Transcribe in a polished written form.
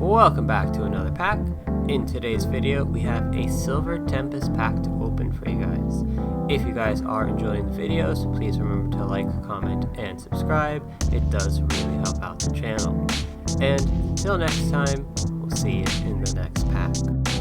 Welcome back to another pack. In today's video, we have a Silver Tempest pack to open for you guys. If you guys are enjoying the videos, please remember to like, comment, and subscribe. It does really help out the channel. And until next time, we'll see you in the next pack.